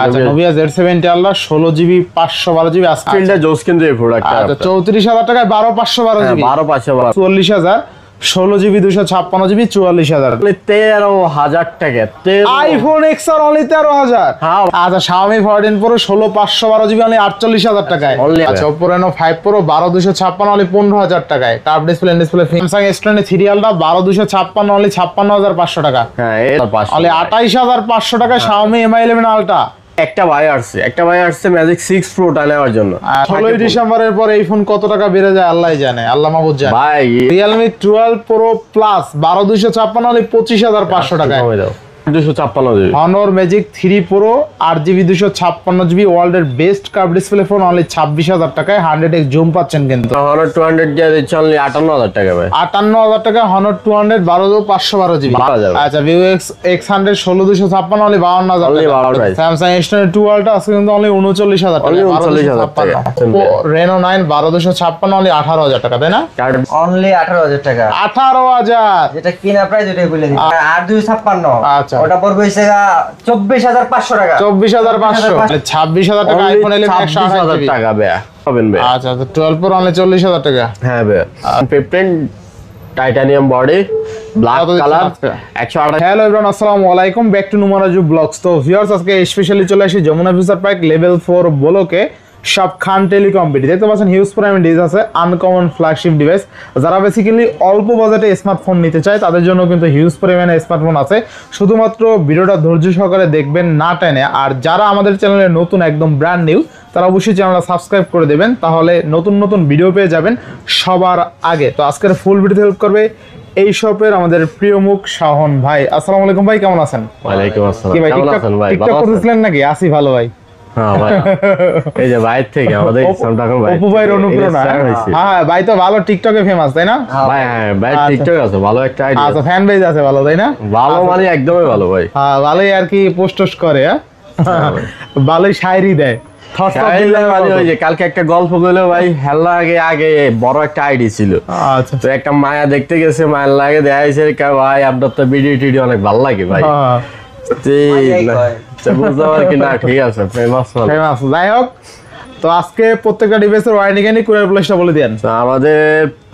আচ্ছা Nubia Z70 আল্লাহ 16GB 512GB স্ক্রিনটা জোস কিন্তু এই প্রোডাক্টটা আচ্ছা 34000 টাকায় 12512GB 12512 44000 16GB 256GB 44000 13000 টাকা আইফোন XR অনলি 13000 হ্যাঁ আচ্ছা Xiaomi 14 Pro 16512GB অনলি 48000 টাকায় আচ্ছা Oppo Reno 5 Pro 12256 অনলি 15000 টাকায় touch display Samsung S20 3 Ultra 12256 only 56500 টাকা হ্যাঁ এর পাশে অনলি 28500 টাকায় Xiaomi Mi 11 Ultra একটা ভাই আসছে ম্যাজিক 6 Pro টা নেওয়ার জন্য 16 ডিসেম্বরের পর এই ফোন কত টাকা বেড়ে যায় আল্লাহই জানে আল্লাহ মাহবুব জানে ভাই Realme 12 Pro Plus 12256 অনলি 25500 টাকায় 256GB Honor Magic 3 Pro 8GB 256GB ওয়ার্ল্ডের best curve display phone only 26000 টাকায় 100x জুম পাচ্ছেন কিন্তু Honor 200 যা দিচ্ছে অনলি 58000 টাকা ভাই 58000 টাকা Honor 200 12512GB আচ্ছা Vivo X100 16256 অনলি 52000 টাকা Samsung S20 2 Ultra আছে কিন্তু অনলি 39000 টাকা অনলি 39000 টাকা Reno 9 12256 অনলি 18000 টাকা তাই না অনলি 18000 টাকা 18000 যেটা কিনা প্রাইস ওটাই বলে দিই আর 256 আচ্ছা ওটা পড়বে হইছে 24500 টাকা 24500 26000 টাকা আইফোন 11 120,000 টাকা ভাই হবেন ভাই আচ্ছা 12 Pro অনলি 40000 টাকা হ্যাঁ ভাই 15 titanium body black colour 128 hello everyone আসসালামু আলাইকুম ব্যাক টু নুমারাজু ব্লগস তো ভিউয়ার্স আজকে স্পেশালি চলে আসি যমুনা ফিউচার পার্ক লেভেল 4 বলোকে সব খান টেলিকম বিডি দেখতে পাচ্ছেন হিউজ প্রাইম ডিভাইস আছে আনকমন ফ্ল্যাগশিপ ডিভাইস যারা বেসিক্যালি অল্প বাজেটে স্মার্টফোন নিতে চায় তাদের জন্য কিন্তু হিউজ পরিমাণে স্মার্টফোন আছে শুধুমাত্র ভিডিওটা ধৈর্য সহকারে দেখবেন না টেনে আর যারা আমাদের চ্যানেলে নতুন একদম ব্র্যান্ড নিউ তারা অবশ্যই চ্যানেলটা সাবস্ক্রাইব করে দেবেন তাহলে নতুন নতুন ভিডিও পেয়ে যাবেন সবার আগে তো আজকের ফুল ভিডিও হেল্প করবে এই শপের আমাদের প্রিয় মুখ শাহন ভাই আসসালামু আলাইকুম ভাই কেমন আছেন ওয়ালাইকুম আসসালাম কি ভাই কেমন আছেন ভাই টিকটক করতেছিলেন নাকি আসি ভালো ভাই হ্যাঁ ভাই এই যে ভাই থেকে আমাদের সামটাকন ভাই অপু ভাইয়ের অনুপ্রেরণা হ্যাঁ ভাই তো ভালো টিকটকে ফেমাস তাই না ভাই হ্যাঁ ভাই টিকটক আছে ভালো একটা আইডিয়া আচ্ছা ফ্যান বেজ আছে ভালো তাই না ভালো মানে একদমই ভালো ভাই হ্যাঁ ভালোই আর কি পোস্টস করে ভালোই শায়রি দেয় কালকে একটা গল্প গেলো ভাই হেলা আগে বড় একটা আইডি ছিল আচ্ছা তো একটা মায়া দেখতে গেছে মায়ের লাগে দেখাইছে ভাই আপনার তো ভিডিও টিডিও অনেক ভালো লাগে ভাই ঠিক আছে যাই হোক তো আজকে প্রত্যেকটা ডিভাইসের ওয়ারেন্টি গ্যারান্টি কুরিয়ার প্লেসটা বলে দেন আমাদের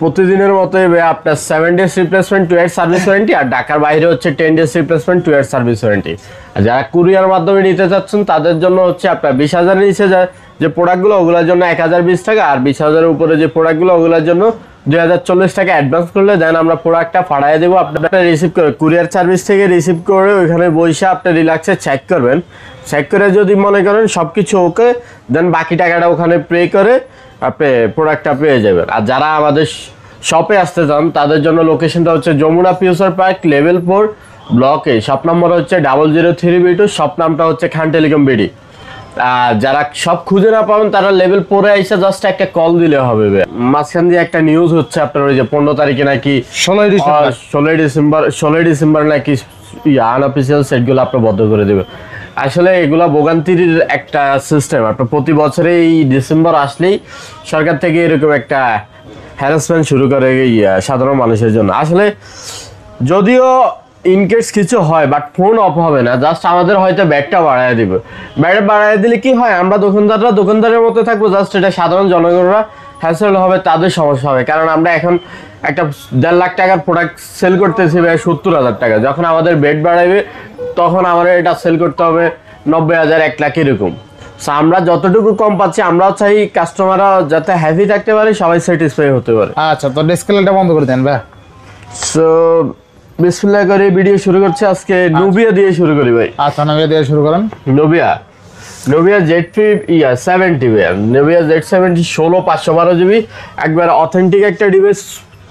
প্রতিদিনের মতোই আপনার 7 days replacement 2 year service warranty আর ঢাকার বাইরে হচ্ছে 10 days replacement 2 year service warranty আর যারা কুরিয়ার মাধ্যমে নিতে চাচ্ছেন তাদের জন্য হচ্ছে আপনার 20000 এর নিচে যে প্রোডাক্টগুলো ওগুলোর জন্য 1020 টাকা আর 20000 এর উপরে যে প্রোডাক্টগুলো ওগুলোর জন্য 2040 টাকা অ্যাডভান্স করলে দেন আমরা প্রোডাক্টটা পাঠিয়ে দেবো আপনারা রিসিভ করে কুরিয়ার সার্ভিস থেকে রিসিভ করে ওইখানে বসে আপনি রিল্যাক্সে চেক করবেন চেক করে যদি মনে করেন সবকিছু ওকে দেন বাকি টাকাটা ওখানে পে করে আপনি প্রোডাক্টটা পেয়ে যাবেন আর যারা আমাদের শপে আসতে চান তাদের জন্য লোকেশনটা হচ্ছে যমুনা ফিউচার পার্ক লেভেল 4 ব্লকে শপ নম্বর হচ্ছে 003B2 শপ নামটা হচ্ছে খান টেলিকম বিডি যারা সব খুঁজে না পাবেন তারা লেভেল 4 এ এসে জাস্ট একটা কল দিলে হবে মাঝখান দিয়ে একটা নিউজ হচ্ছে আপনার ওই যে 15 তারিখে নাকি 16 ডিসেম্বর নাকি আনঅফিসিয়াল সেটগুলো আপনার বন্ধ করে দেবে আসলে এগুলা ভোগান্তির একটা সিস্টেম আপনার প্রতি বছরে এই ডিসেম্বর আসলেই সরকার থেকে এরকম একটা হ্যারাসমেন্ট শুরু করে সাধারণ মানুষের জন্য আসলে যদিও ইনকেস কিছু হয় বাট ফোন অফ হবে না জাস্ট আমাদের হয়তো ব্যাটটা বাড়ায় দিবে ব্যাট বাড়ায় দিলে কি হয় আমরা দোকানদারের মতো থাকবো জাস্ট এটা সাধারণ জনগণরা হ্যাসেল হবে তাদের সমস্যা হবে কারণ আমরা এখন একটা 1.5 লাখ টাকার প্রোডাক্ট সেল করতেছি ভাই 70,000 টাকা যখন আমাদের বেড বাড়াবে তখন আমাদের এটা সেল করতে হবে 90,000 1 লাখ এরকম সো আমরা যতটুকু কম পাচ্ছি আমরাও চাই কাস্টমাররা যাতে হ্যাপি থাকতে পারে সবাই স্যাটিসফাই হতে পারে আচ্ছা তো ডিসপ্লেটা বন্ধ করে দেন ভাই সো বিসমিল্লাহ করে ভিডিও শুরু করছি আজকে নোভিয়া দিয়ে শুরু করি ভাই আচ্ছা নোভিয়া দিয়ে শুরু করেন নোভিয়া Z70 ভাই নোভিয়া Z70 16512GB একবার অথেন্টিক একটা ডিভাইস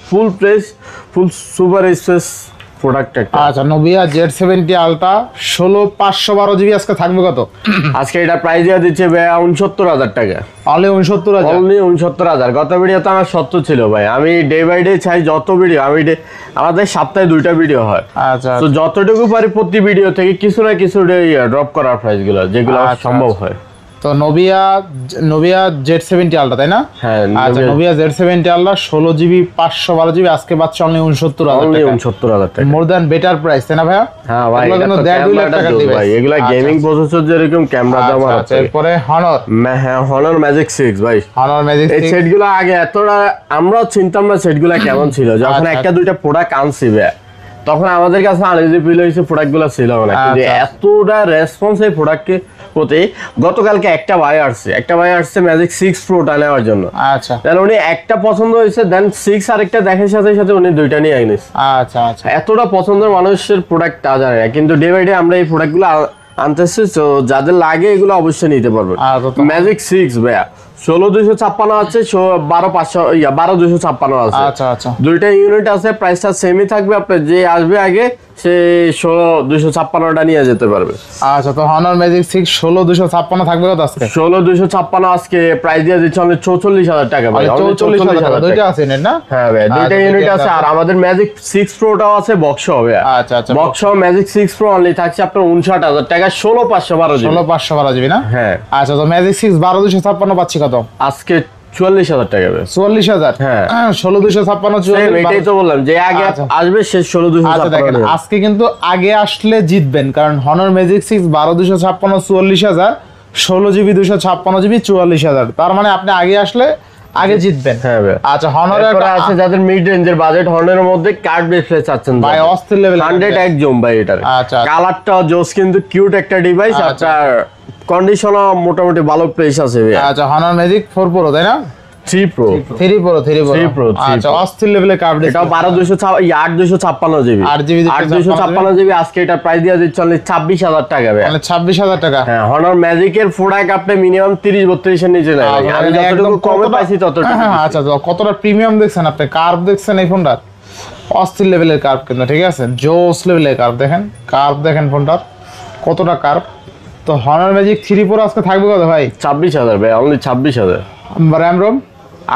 ফুল press full super space product একটা আচ্ছা নোভিয়া Z70 আলট্রা 16512GB আজকে থাকবে কত আজকে এটা প্রাইস দিয়ে দিচ্ছে ভাই 69000 টাকা অনলি 69000 গত ভিডিওতে আমার 70 ছিল ভাই আমি ডে বাই ডে চাই যত ভিডিও আমাদের সপ্তাহে 2টা ভিডিও হয় আচ্ছা তো যতটুকু পারি প্রতি ভিডিও থেকে কিছু না কিছু ড্রপ করার প্রাইসগুলো যেগুলো সম্ভব হয় তো তো নোভিয়া Z70 আলট্রা তাই না? হ্যাঁ, আচ্ছা Nubia Z70 ultra 16GB 512GB আজকে পাচ্ছে অনলি 69,000 টাকা। মোর দ্যান বেটার প্রাইস তাই না ভাইয়া? হ্যাঁ ভাই, এগুলো কিন্তু 1.5 লাখ টাকা দিবে ভাই। এগুলা গেমিং প্রসেসর যেরকম ক্যামেরা দাম আছে। আচ্ছা এরপরে হনর, হ্যাঁ হনর ম্যাজিক 6 ভাই। হনর ম্যাজিক এই 6 সেটগুলো আগে এতটা আমরা চিনতাম না সেটগুলো কেমন ছিল। যখন একটা দুইটা প্রোডাক্ট আনছি ভাই, তখন আমাদের কাছে আনইজি ফিল হয়েছে প্রোডাক্টগুলো ছিল না, কিন্তু এতটা রেসপন্স এই প্রোডাক্টকে প্রতি। গতকালকে একটা ভাই আসছে ম্যাজিক 6 প্রোটা নেওয়ার জন্য। আচ্ছা তাহলে উনি একটা পছন্দ হয়েছে, দেন 6 আরেকটা দেখার সাথে সাথে উনি দুইটা নিয়ে আইনিস। আচ্ছা আচ্ছা এতটা পছন্দের মানুষের প্রোডাক্ট তা জানে না, কিন্তু ডে বাই ডে আমরা এই প্রোডাক্টগুলো আনতেছি। তো যাদের লাগে এগুলো অবশ্যই নিতে পারবেন। ম্যাজিক 6 ভাইয়া 16256 আছে, 12256 আছে। আচ্ছা আচ্ছা দুইটা ইউনিট আছে, প্রাইসটা সেমই থাকবে। আপনি যে আসবে আগে সে 16256টা নিয়ে যেতে পারবে। আচ্ছা তো হনর ম্যাজিক 6 16256 থাকবে কত আজকে? 16256 আজকে প্রাইস দিয়ে দিচ্ছে অনলি 44000 টাকা ভাই। 44000 টাকা দুইটা আছে নেট না? হ্যাঁ ভাই, দুইটা ইউনিট আছে। আর আমাদের ম্যাজিক 6 প্রোটাও আছে, বক্স হবে। আচ্ছা আচ্ছা বক্স ম্যাজিক 6 প্রো অনলি থাকছে আপনার 59000 টাকা, 16512 জিবি। 16512 জিবি না? হ্যাঁ। আচ্ছা তো ম্যাজিক 6 12256 পাচ্ছি কত আজকে 44000 টাকা ভাই। 44000? হ্যাঁ। 16256 এটাই তো বললাম যে আগে আসবে সে আচ্ছা দেখেন 16256। আজকে কিন্তু আগে আসলে জিতবেন, কারণ হনর ম্যাজিক 6 12256 44000, 16GB 256GB 44000। তার মানে আপনি আগে আসলে আগে জিতবেন। হ্যাঁ ভাই। আচ্ছা হনরের আছে যাদের মিড রেঞ্জের বাজেট, হর্নের মধ্যে কার্ড ডিসপ্লে চাচ্ছেন ভাই অস্থির লেভেল 100 জুম ভাই এটার। আচ্ছা কালারটা জোস, কিন্তু কিউট একটা ডিভাইস। আপনার কন্ডিশনও মোটামুটি ভালো প্রাইস আছে ভাই। আচ্ছা হনর ম্যাজিক 4 প্রো তাই না? 3 প্রো 3 প্রো আচ্ছা অস্থির লেভেলের কার্ড এটা 12256 জিবি 8256 জিবি। আজকে এটা প্রাইস দিয়ে দিচ্ছে অনলি 26000 টাকা ভাই। মানে 26000 টাকা। হ্যাঁ, হনর ম্যাজিকের প্রোডাক্ট আপনি মিনিমাম 30-32 এর নিচে নাই। আমি যতটুকু কমে পাইছি ততটুকু। আচ্ছা তো কতটা প্রিমিয়াম দেখছেন আপনি, কার্ভ দেখছেন এই ফোনটার? অস্থির লেভেলের কার্ভ কিন্তু, ঠিক আছে জোস লেভেলের কার্ভ। দেখেন কার্ভ, দেখেন ফোনটার কতটা কার্ভ। তো হনর ম্যাজিক 3 প্রো আজকে থাকবে কত ভাই? 26000 ভাই, only 26000। RAM ROM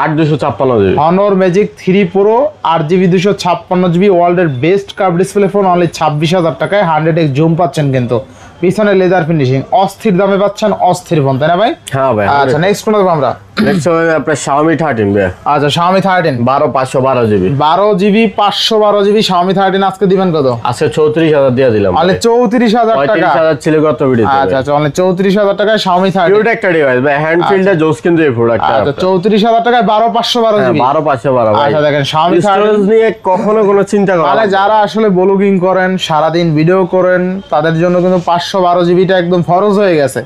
8256 GB. Honor magic 3 pro 8GB 256GB ওয়ার্ল্ডের best curve display phone only 26000 টাকায়। 100x জুম পাচ্ছেন, কিন্তু পিছনে লেদার ফিনিশিং, অস্থির দামে পাচ্ছেন অস্থির ফোন তাই না ভাই? হ্যাঁ ভাই। আচ্ছা নেক্সট কোন দেখব আমরা? নেক্সট হবে আপনার Xiaomi 13 ভাই। আচ্ছা Xiaomi 13 12512 GB. 12GB 512GB Xiaomi 13 আজকে দিবেন কত? আজকে 34000 দিয়ে দিলাম। অনলি 34000 টাকা। 35000 ছিল গত ভিডিওতে। আচ্ছা আচ্ছা অনলি 34000 টাকায় Xiaomi 13। কিউট একটা ডিভাইস ভাই, হ্যান্ড ফিল্ডে জোস কিন্তু এই প্রোডাক্টটা। আচ্ছা 34000 টাকায় 12512GB। 12512 ভাই। আচ্ছা দেখেন Xiaomi 13 স্টোরেজ নিয়ে কখনো কোনো চিন্তা করা মানে যারা আসলে ব্লগিং করেন, সারা দিন ভিডিও করেন, তাদের জন্য কিন্তু 512GBটা একদম ফরজ হয়ে গেছে,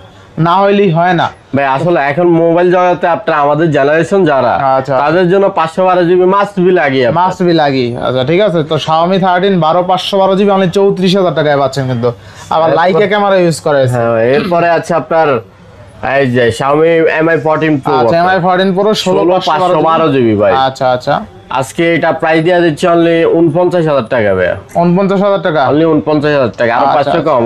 না হইলেই হয় না ভাই। আসলে এখন মোবাইল জগতে আপনার আমাদের জেনারেশন যারা, আচ্ছা তাদের জন্য 512GB মাস্ট বি লাগে। মাস্ট বি লাগি। আচ্ছা ঠিক আছে, তো Xiaomi 13 12512GB অনলি 34000 টাকায় পাচ্ছেন, কিন্তু আবার লাইকা ক্যামেরা ইউজ করে। হ্যাঁ, এরপরে আছে আপনার এই যে Xiaomi Mi 14 Pro। আচ্ছা Mi 14 Pro 16512GB ভাই। আচ্ছা আচ্ছা আজকে এটা প্রাইস দিয়ে দিচ্ছি অনলি 49000 টাকা ভাই। 49000 টাকা অনলি 49000 টাকা, আর 500 কম,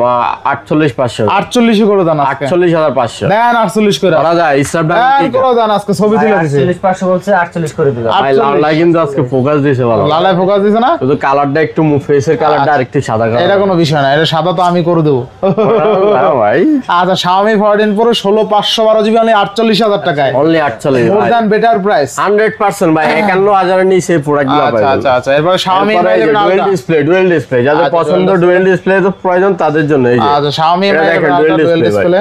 48500। 48 করে দেন আজকে। 48500 দেন 48 করে করা যায়। স্ন্যাপড্রাগন দেন করে দেন আজকে, ছবি তুলে দিছি। 48500 বলছে 48 করে দিলাম। ভাই লালা কিন্তু আজকে ফোকাস দিয়েছে ভালো। লালায় ফোকাস দিছে না? শুধু কালারটা একটু ফেসের কালারটা আরেকটু সাদা কালার। এটা কোনো বিষয় না, এটা সাদা তো আমি করে দেবো। হ্যাঁ ভাই। আচ্ছা Xiaomi 14 Pro 16512GB অনলি 48000 টাকায়। অনলি 48 মোর ভাই। দ্যান বেটার প্রাইস 100% ভাই। 51000 এর নিচে প্রোডাক্টগুলো আচ্ছা পাবেন। আচ্ছা আচ্ছা এরপর Xiaomi ডুয়াল ডিসপ্লে যাদের আচ্ছা, পছন্দ, ডুয়াল ডিসপ্লে তো প্রয়োজন তাদের জন্য এই যে। আচ্ছা Xiaomi এটা দেখেন, ডুয়াল dual ডিসপ্লে।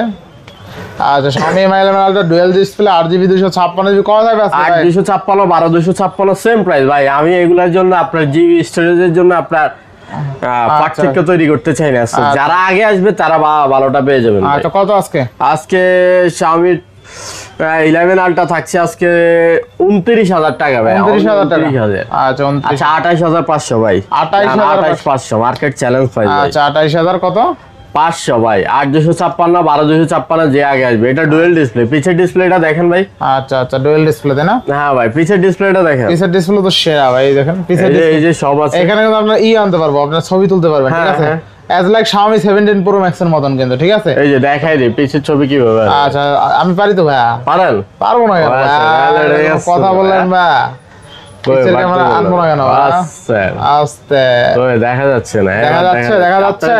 আচ্ছা Xiaomi Mi 11 dual display 8GB 256GB কত থাকবে আজকে ভাই? 8256 12256 সেম প্রাইস ভাই। আমি এগুলোর জন্য আপনার জিবি স্টোরেজের জন্য আপনার পার্থক্য তৈরি করতে চাই না। যারা আগে আসবে তারা ভালোটা পেয়ে যাবেন। আচ্ছা কত আজকে? আজকে Xiaomi 11 আলট্রা থাকছে আজকে 29000 টাকা ভাই। 29000 টাকা। 29000। আচ্ছা 29। আচ্ছা 28500 ভাই। 28500 মার্কেট চ্যালেঞ্জ প্রাইস ভাই। আচ্ছা 28000 কত? 500 ভাই। 8256 12256 যে আগে আসবে। এটা ডুয়াল ডিসপ্লে, পিছের ডিসপ্লেটা দেখেন ভাই। আচ্ছা আচ্ছা ডুয়াল ডিসপ্লে তাই না? হ্যাঁ ভাই, পিছের ডিসপ্লেটা দেখেন। পিছের ডিসপ্লে তো সেরা ভাই, দেখেন পিছের এই যে সব আছে এখানে কিন্তু আপনারা আনতে পারবো, আপনারা ছবি তুলতে পারবেন, ঠিক আছে? as like Xiaomi 17 Pro Max এর মতন কিন্তু, ঠিক আছে? এই যে দেখাই দিই পিছের ছবি কিভাবে। আচ্ছা আমি পারি তো ভাইয়া? পারেন? পারবো না কেন? কথা বললেন বা পিছের ক্যামেরা আনবো না কেন? আস্তে তো দেখা যাচ্ছে না। দেখা যাচ্ছে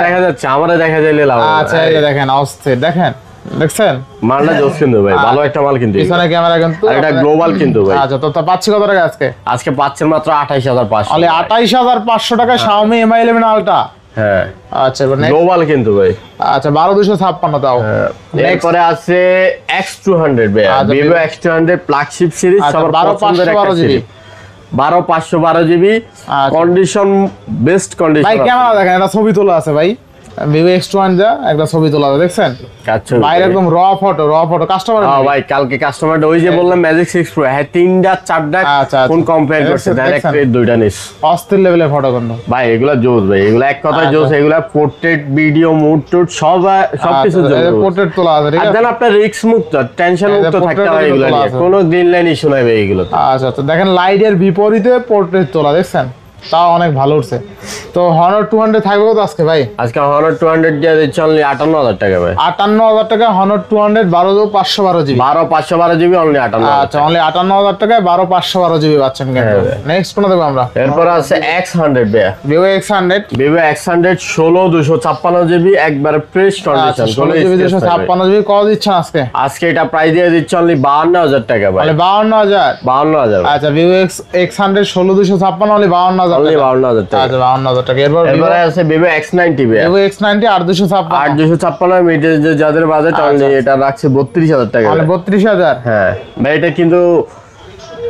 দেখা যাচ্ছে, আমারে দেখা যাইলে লাভ। আচ্ছা এই যে দেখেন অস্থির, দেখেন দেখছেন মালটা জোস কিন্তু ভাই, ভালো একটা মাল কিন্তু। পিছনে ক্যামেরা কিন্তু আর এটা গ্লোবাল কিন্তু ভাই। আচ্ছা, তো পাচ্ছি কত টাকা আজকে? আজকে পাচ্ছেন মাত্র 28500। অনলি 28500 টাকা Xiaomi Mi 11 Ultra। হ্যাঁ আচ্ছা, এবার next। গ্লোবাল কিন্তু ভাই। আচ্ছা, 12256 দাও। এরপরে আছে X200 ভাই, আচ্ছা, Vivo X200 ফ্ল্যাগশিপ সিরিজ, আচ্ছা, সবার পছন্দের একটা 12512 সিরিজ। 12512 জিবি, আচ্ছা। কন্ডিশন বেস্ট ভাই কন্ডিশন। ক্যামেরা দেখেন, এটা ছবি তোলা আছে ভাই, Vivo X200 একটা ছবি তোলা আছে, দেখছেন? আচ্ছা বাইরে একদম র ফটো কাস্টমার। ভাই কালকে কাস্টমার ওই যে বললাম ম্যাজিক 6 Pro, হ্যাঁ 3টা 4টা আচ্ছা, ফোন কম্পেয়ার করছে, দেখছেন, ডাইরেক্ট দেখছেন। দুইটা নিস। অস্থির লেভেলের ফটো কিন্তু ভাই এগুলা জোস ভাই, এগুলা এক কথায় আচ্ছা। জোস, এগুলা পোর্ট্রেট ভিডিও মুড টুড সবকিছু জোস। পোর্ট্রেট তোলা আছে, ঠিক আর আছে? দেন আপনার রিস্ক মুক্ত, টেনশন মুক্ত portrait থাকতে হয় এগুলা তোলা নিয়ে, আছে। কোনো গ্রিন লাইন ইস্যু নাই ভাই এগুলো। আচ্ছা, তো দেখেন লাইটের বিপরীতে পোর্ট্রেট তোলা, দেখছেন? তাও অনেক ভালো উঠছে। তো Honor 200 থাকবে কত আজকে ভাই? আজকে Honor 200 দিয়ে দিচ্ছে অনলি 58000 টাকা ভাই। 58000 টাকা Honor 200 12512 জিবি। 12512 GB only 58000। আচ্ছা, অনলি 58000 টাকায় 12512 জিবি পাচ্ছেন কিন্তু। নেক্সট কোন দেখব আমরা? এরপর আছে X100 ভাই, Vivo X100। Vivo X100 16256 GB, একবারে ফ্রেশ আচ্ছা, কন্ডিশন, 16 জিবি 256 জিবি কত দিচ্ছেন আজকে? আজকে এটা প্রাইস দিয়ে দিচ্ছে অনলি 52000 টাকা ভাই। মানে 52000। 52000 আচ্ছা, Vivo X100 16256 অনলি 52000 অনলি টাকা। 52000 টাকা। আচ্ছা, 52000 টাকা। এরপরে আছে Vivo X90 ভাই, Vivo X90 8256। 8256 মিটার যাদের বাজেট অনলি এটা রাখছে 32000 টাকা মানে ভাই। 32000। হ্যাঁ ভাই, এটা কিন্তু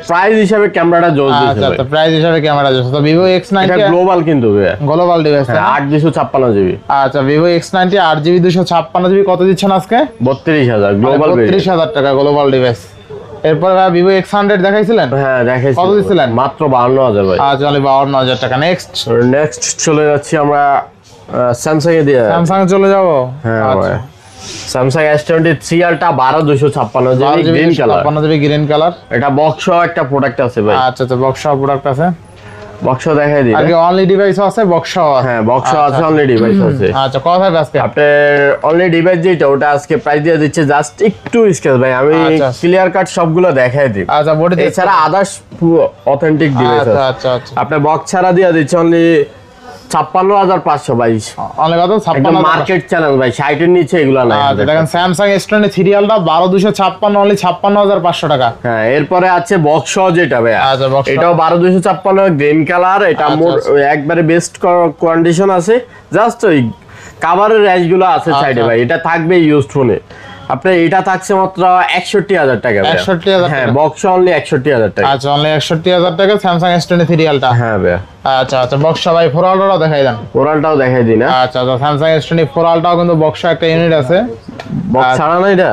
প্রাইস হিসাবে ক্যামেরাটা জোস দিছে আচ্ছা, ভাই। তো প্রাইস হিসাবে ক্যামেরা আছে। তো Vivo এটা X90 গ্লোবাল কিন্তু ভাই, গ্লোবাল ডিভাইস। 8256 জিবি, আচ্ছা, Vivo X90 8GB 256 জিবি কত দিচ্ছেন আজকে? 32000 গ্লোবাল। 32000 টাকা গ্লোবাল ডিভাইস। এরপর Vivo X100 দেখাইছিলেন? হ্যাঁ দেখাইছি। কত দিছিলেন? মাত্র 52000 ভাই। আচ্ছা, অনলি 52000 টাকা। নেক্সট নেক্সট চলে যাচ্ছি আমরা স্যামসাং এ দিয়ে। স্যামসাং এ চলে যাব। হ্যাঁ আচ্ছা, ভাই, Samsung S23 Ultra 12256 GB green colour. 56 GB green colour. এটা বক্স একটা প্রোডাক্ট আছে ভাই। আচ্ছা, তো বক্স প্রোডাক্ট আছে। বক্স দেখাই দিই। আগে অনলি ডিভাইসও আছে, বক্সও আছে। হ্যাঁ বক্স আছে, অনলি ডিভাইস আছে। আচ্ছা, কত থাকবে আজকে? আপনার অনলি ডিভাইস যেটা ওটা আজকে প্রাইস দিয়ে দিচ্ছে জাস্ট একটু স্কেচ ভাই, আমি আচ্ছা। ক্লিয়ার কাট সবগুলো দেখাই দিই। আচ্ছা, বডি এছাড়া আদার্স অথেন্টিক ডিভাইস আচ্ছা, আছে। আচ্ছা, আচ্ছা। আপনার বক্স ছাড়া দিয়ে দিচ্ছে অনলি 56522। অনলি কত? একদম 56। মার্কেট চ্যানেল ভাই, 60 এর নিচে এগুলা নাই। আচ্ছা, দেখেন স্যামসাং S23 Ultra 12256 অনলি 56500 টাকা। হ্যাঁ, এরপরে আছে বক্স যেটা ভাই, আচ্ছা, box এটাও 12256 গ্রিন কালার। এটা মোর একবারে বেস্ট কন্ডিশন আছে, জাস্ট ওই কভারের র্যাশ গুলো আছে সাইডে ভাই, এটা থাকবে ইউজড ফোনে। আপনার এটা থাকছে মাত্র 61000 টাকা ভাই। 61000 হ্যাঁ, টাকা। বক্স অনলি 61000 টাকা। আচ্ছা, অনলি 61000 টাকা স্যামসাং S23 Ultra। হ্যাঁ ভাই, আচ্ছা, আচ্ছা, বক্স ভাই 4 Ultra দেখাই দেন। ওরালটাও দেখাই দিই না। আচ্ছা, তো স্যামসাং S24 Ultra কিন্তু বক্স একটা ইউনিট আছে। বক্স ছাড়া না এটা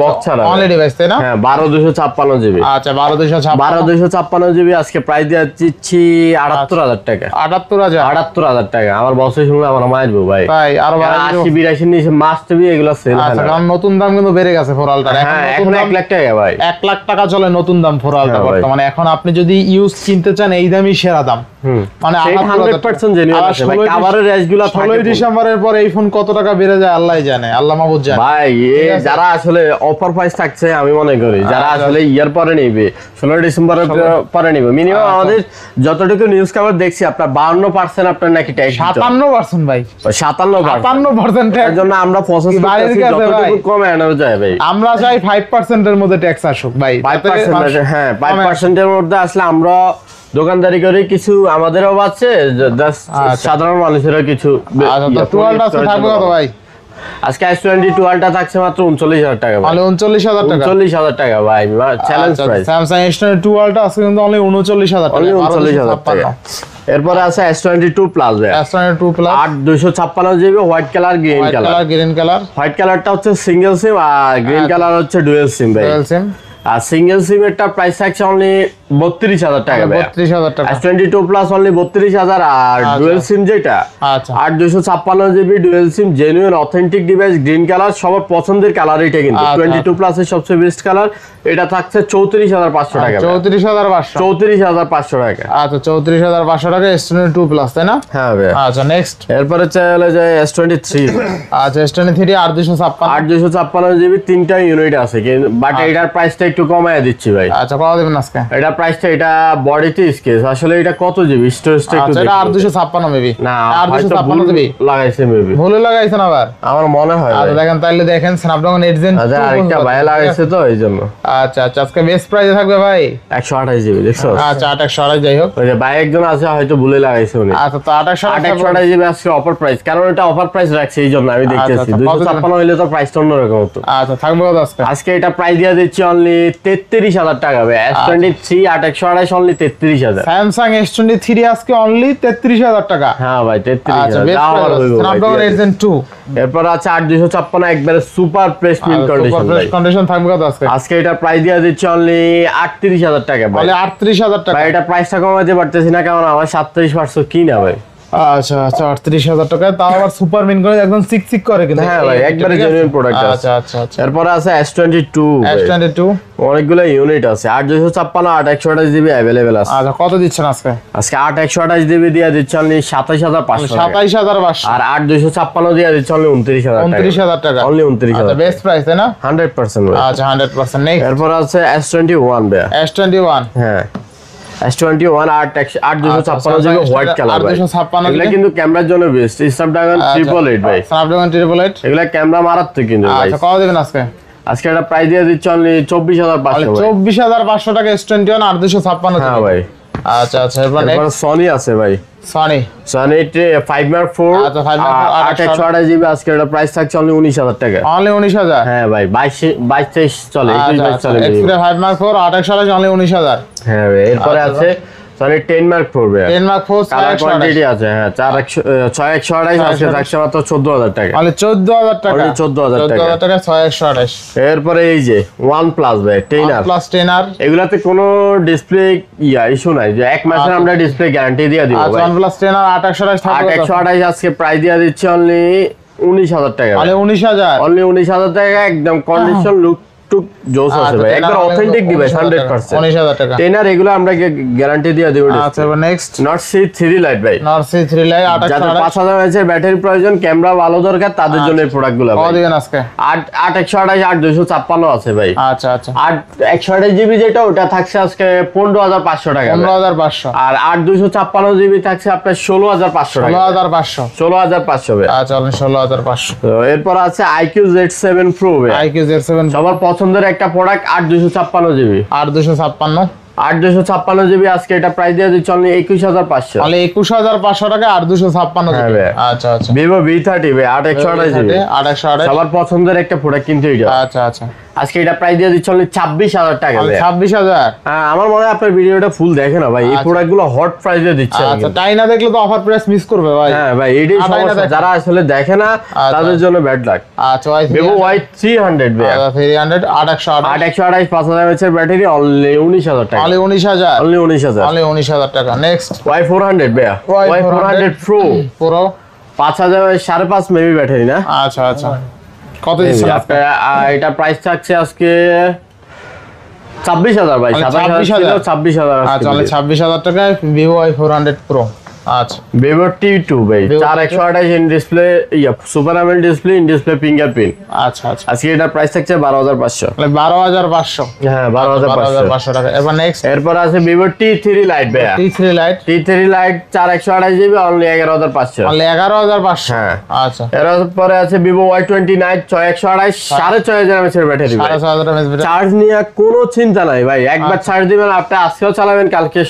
বক্স ছাড়া অনলি ডিভাইস তাই না? হ্যাঁ 12256 জিবি। আচ্ছা, 12256 12256 জিবি আজকে প্রাইস দিয়ে দিচ্ছি 78000 টাকা। 78000। 78000 টাকা। আমার বসে শুনলে আমার মারবো ভাই। তাই আরো 80-82 নিচে মাস্ট বি এগুলো সেল হয় আচ্ছা, না। কারণ নতুন দাম কিন্তু বেড়ে গেছে 4 Ultra। হ্যাঁ, এখন 1 লাখ টাকা ভাই। 1 লাখ টাকা চলে নতুন দাম 4 Ultra হ্যাঁ ভাই। বর্তমানে। এখন আপনি যদি ইউজ কিনতে চান এই দামই সেরা দাম। মানে 100% জেনুইন আছে ভাই, কভারের র্যাশ গুলো 16 ডিসেম্বরের পর এই ফন কত টাকা বেড়ে যায় আল্লাহই জানে, আল্লাহ মাহবুব জানে ভাই। যারা আসলে অফার প্রাইস থাকছে আমি মনে করি যারা আসলে ইয়ার পরে নিবে 16 ডিসেম্বরের পরে নিবে মিনিমাম আমাদের যতটুকু নিউজ কভার দেখছি আপনার 52% আপনার নাকি ট্যাক্স 57% ভাই। 57% ট্যাক্স। এর জন্য আমরা প্রসেস বাইরের করতেছি কাছে ভাই। যতটুকু কমে আনা যায় ভাই। আমরা চাই 5% এর মধ্যে ট্যাক্স আসুক ভাই। 5% হ্যাঁ 5% এর মধ্যে আসলে আমরা দোকানদারি করে কিছু আমাদেরও বাঁচছে, জাস্ট সাধারণ মানুষেরও কিছু। আচ্ছা, তো 2 Ultra থাকবে কত ভাই? আজকে S22 Ultra থাকছে মাত্র 39000 টাকা ভাই। অনলি 39000 টাকা। 39000 টাকা ভাই, challenge price. Samsung S22 Ultra আছে কিন্তু অনলি 39000 টাকা। অনলি 39000 টাকা। এরপরে আছে S22 Plus ভাই, S22 Plus 8256 GB, white colour green white colour. Colour green colour. White কালারটা হচ্ছে সিঙ্গেল সিম আর গ্রিন কালার হচ্ছে ডুয়াল সিম ভাই। Dual sim. আর সিঙ্গেল সিম এরটা প্রাইস থাকছে অনলি 32000 টাকা ভাই। 32000 টাকা। S22 Plus অনলি 32000। আর ডুয়াল সিম যেটা আচ্ছা, 8256 GB dual sim, genuine authentic device, green colour, সবার পছন্দের কালার এটা কিন্তু। 22 Plus এর সবচেয়ে বেস্ট কালার। এটা থাকছে 34500 টাকা। 34500। 34500 টাকা। আচ্ছা, 34500 টাকা S22 Plus তাই না? হ্যাঁ ভাই। আচ্ছা, নেক্সট। এরপরে চলে যায় S23। আচ্ছা, S23 8256। 8256 জিবি 3টা ইউনিট আছে, বাট এটার প্রাইসটা একটু কমায় দিচ্ছি ভাই। আচ্ছা কত দিবেন আজকে? এটা প্রাইসটা, এটা বডিতে স্কেচ, আসলে এটা কত জিবি স্টোরেজটা একটু আচ্ছা এটা 8256 মেবি না 8256 দিবি লাগাইছে মেবি, ভুলে লাগাইছেন আবার আমার মনে হয়। আচ্ছা দেখেন তাইলে দেখেন স্ন্যাপড্রাগন 8 Gen 2 আচ্ছা আরেকটা ভাই লাগাইছে তো এইজন্য। আচ্ছা আচ্ছা আজকে বেস্ট প্রাইসে থাকবে ভাই 128 জিবি দেখছো? আচ্ছা 2828 যাই হোক। ওই যে ভাই একজন আছে হয়তো ভুলে লাগাইছে উনি। আচ্ছা তো 128 জিবি আজকে অফার প্রাইস, কারণ এটা অফার প্রাইস রাখছে এই জন্য আমি দেখতেছি। আচ্ছা, 256 হইলে তো প্রাইসটা অন্যরকম হতো। আচ্ছা থাকবে কত আজকে? আজকে এটা প্রাইস দিয়ে দিচ্ছি অনলি 33000 টাকা ভাই। S23 8128 only 33000। স্যামসাং S23 আজকে অনলি 33000 টাকা। হ্যাঁ ভাই আচ্ছা 33000 বেস্ট দাও আর প্রাইস হইবো ভাই। স্ন্যাপড্রাগন 8 Gen 2 এরপর আছে 8256 একবারে super fresh mint super condition ভাই। ফ্রেশ কন্ডিশন থাকবে কত আজকে? আজকে এটা প্রাইস দিয়ে দিচ্ছি অনলি 38000 টাকা ভাই। তাহলে 38000 টাকা। ভাই এটা প্রাইসটা কমাতে পারতেছি না, কারণ আমার 37% কিনা ভাই। আচ্ছা আচ্ছা 38000 টাকা, তাও আবার সুপার মিন করে একদম সিক সিক করে কিন্তু। হ্যাঁ ভাই একবারে জেনুইন প্রোডাক্ট আছে। আচ্ছা আচ্ছা আচ্ছা এরপর আছে S22 ভাই। S22 অনেকগুলো ইউনিট আছে, 8256 8128 জিবি अवेलेबल আছে। আচ্ছা কত দিচ্ছেন আজকে? আজকে 8128 জিবি দিয়ে দিচ্ছি অনলি 27500 টাকা। 27500 আর 8256 দিয়ে দিচ্ছি অনলি 29000 টাকা। 29000 টাকা অনলি আচ্ছা 29000। বেস্ট প্রাইস তাই না? 100% ভাই। আচ্ছা 100%। নেক্সট এরপর আছে S21 ভাই। S21 হ্যাঁ S21 8256 জিবি হোয়াইট কালার ভাই। 8256 এগুলা কিন্তু ক্যামেরার জন্য বেস্ট। স্ন্যাপড্রাগন 888 ভাই। স্ন্যাপড্রাগন 888 এগুলা ক্যামেরা মারাত্মক কিন্তু ভাই। আচ্ছা কত দিবেন আজকে? আজকে এটা প্রাইস দিয়ে দিচ্ছি অনলি 24500 ভাই। 24500 টাকা S21 8256। হ্যাঁ ভাই। আচ্ছা আচ্ছা এরপর এরপর সনি আছে ভাই। সনি সনি 5 Mark 4 আচ্ছা, 5 Mark 4 8128 জিবি আজকে এটা প্রাইস থাকছে অনলি 19000 টাকা। অনলি 19000। হ্যাঁ ভাই 22 চলে 21 22 চলে। Extra 5 Mark 4 2828 only 19000। হ্যাঁ ভাই এরপরে আছে সনি 10 Mark 4 ভাই। 10 Mark 4 কালার কোয়ান্টিটি আছে। হ্যাঁ 6128 আজকে থাকছে মাত্র 14000 টাকা। অনলি 14000 টাকা। অনলি 14000 টাকা। 14000 টাকা 6128। এরপরে এই যে OnePlus ভাই 10R প্লাস 10R। এগুলাতে কোনো ডিসপ্লে ইস্যু নাই, যে এক মাসের আমরা ডিসপ্লে গ্যারান্টি দিয়ে দিব আচ্ছা ভাই। OnePlus 10R 8128 থাকবে কত? 8128 আজকে প্রাইস দিয়ে দিচ্ছি অনলি 19000 টাকা। অনলি 19000। অনলি 19000 টাকা একদম কন্ডিশন লুক টুক জোস আছে ভাই, একবার অথেন্টিক ডিভাইস 100%। 19000 টাকা। 10R এগুলো আমরা গ্যারান্টি দিয়ে দেব। আচ্ছা এবার নেক্সট নট C3 লাইট ভাই। নরসি 3 লাইট যাদের 2828 5000 mAh এর ব্যাটারি প্রয়োজন, ক্যামেরা ভালো দরকার, তাদের জন্য এই প্রোডাক্টগুলো কত ভাই। দিবেন আজকে? 8128 8256 আছে ভাই। আচ্ছা আচ্ছা 128 জিবি যেটা ওটা থাকছে আজকে 15500 টাকা ভাই। 15500। আর 8256 জিবি থাকছে আপনার 16500 টাকা। 16500। 16500 ভাই। আচ্ছা অনলি 16500। তো এরপর আছে IQ Z7 Pro ভাই। IQ Z7 সবার পছন্দের একটা প্রোডাক্ট 8256 জিবি। 8256। 8256 জিবি আজকে এটা প্রাইস দিয়ে দিচ্ছি অনলি 21500। অনলি 21500 টাকা 8256 হ্যাঁ জিবি। ভাই। আচ্ছা আচ্ছা Vivo V30 ভাই 8128 জিবি। 8128। সবার পছন্দের একটা প্রোডাক্ট কিন্তু এটা। আচ্ছা আচ্ছা আজকে এটা প্রাইস দিয়ে দিচ্ছি অনলি 26000 টাকা ভাই। 26000। হ্যাঁ আমার মনে হয় আপনার ভিডিওটা ফুল দেখে না ভাই, এই প্রোডাক্টগুলো হট প্রাইসে দিচ্ছে। আচ্ছা তাই না দেখলে তো অফার প্রাইস মিস করবে ভাই। হ্যাঁ ভাই এটাই তাই না সমস্যা, দেখে। যারা আসলে দেখে না তাদের জন্য ব্যাড লাক। আচ্ছা Vivo Y300 ভাই। 300 8128। 8128 5000 mAh এর ব্যাটারি অনলি 19000 টাকা। অনলি 19000। অনলি 19000। অনলি 19000 টাকা। নেক্সট Y400 ভাই। Y400 Pro পুরো 5000 5.5 মেবি ব্যাটারি না? আচ্ছা আচ্ছা কত দিচ্ছেন আজকে? এটা প্রাইস থাকছে আজকে 26000 ভাই। 27000 26000। আচ্ছা অনলি 26000 টাকায় Vivo Y400 Pro। আচ্ছা Vivo T2 ভাই Vivo 4128 in display super AMOLED display in display fingerprint. আচ্ছা আচ্ছা আজকে এটা প্রাইস থাকছে 12500। তাহলে 12500। হ্যাঁ 12500 টাকা। এবার নেক্সট এরপর আছে Vivo T3 Lite ভাই। T3 light T3 Lite 4128 GB only 11500। Only 11500। হ্যাঁ। আচ্ছা এরপরে আছে Vivo Y29 6128 6500 mAh এর ব্যাটারি ভাই। 6500 টাকা। চার্জ নিয়ে কোনো চিন্তা নাই ভাই, একবার চার্জ দিবেন আপনি আজকেও চালাবেন, কালকে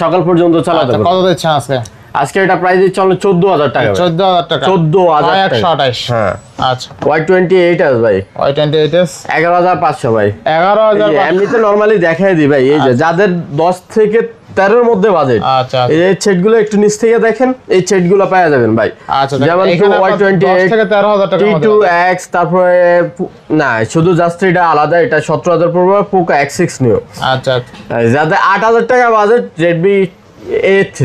সকাল পর্যন্ত চালাতে আচ্ছা পারবেন। কত দিচ্ছেন আজকে? আজকে এটা প্রাইস দিচ্ছে অনলি 14000 টাকা ভাই। 14000 টাকা। 14000 টাকা। 128। হ্যাঁ আচ্ছা Y28 আছে ভাই Y28s 11500 ভাই। 11500। এমনিতে নরমালি দেখাই দিই ভাই, এই যে যাদের 10 থেকে 13 এর মধ্যে বাজেট, আচ্ছা এই সেটগুলো একটু নিচ থেকে দেখেন, এই সেটগুলো পাওয়া যাবেন ভাই। আচ্ছা যেমন এখানে Y28 10 থেকে 13000 টাকা মধ্যে। T2X, তারপরে না শুধু জাস্ট এটা আলাদা, এটা 17000 পড়বে Poco X6 Neo। আচ্ছা যাদের 8000 টাকা বাজেট Redmi A3